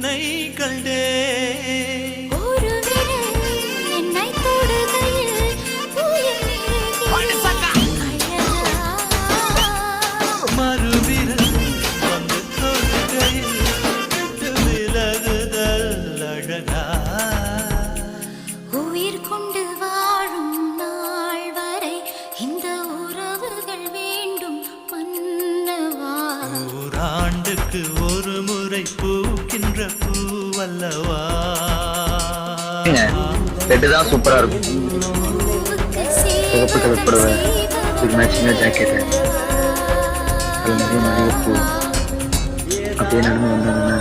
உன்னை கண்டே மறுவிரல் வந்து தொடுகையில் விட்டு விலகுதல் அழகா உயிர் கொண்டு வாழும் நாள் வரை இந்த உறவுகள் வேண்டும் மன்னவா. ஓராண்டுக்கு ஒரு முறை பூக்கின்ற பூவல்லவா தான் சூப்பரா இருக்கும். சிகப்பு கலர் புடவை, இதுக்கு மேட்சிங்காக ஜாக்கெட்டு, அது நிறைய மல்லிகைப்பூ அப்படியே நடந்து வந்தாங்கன்னா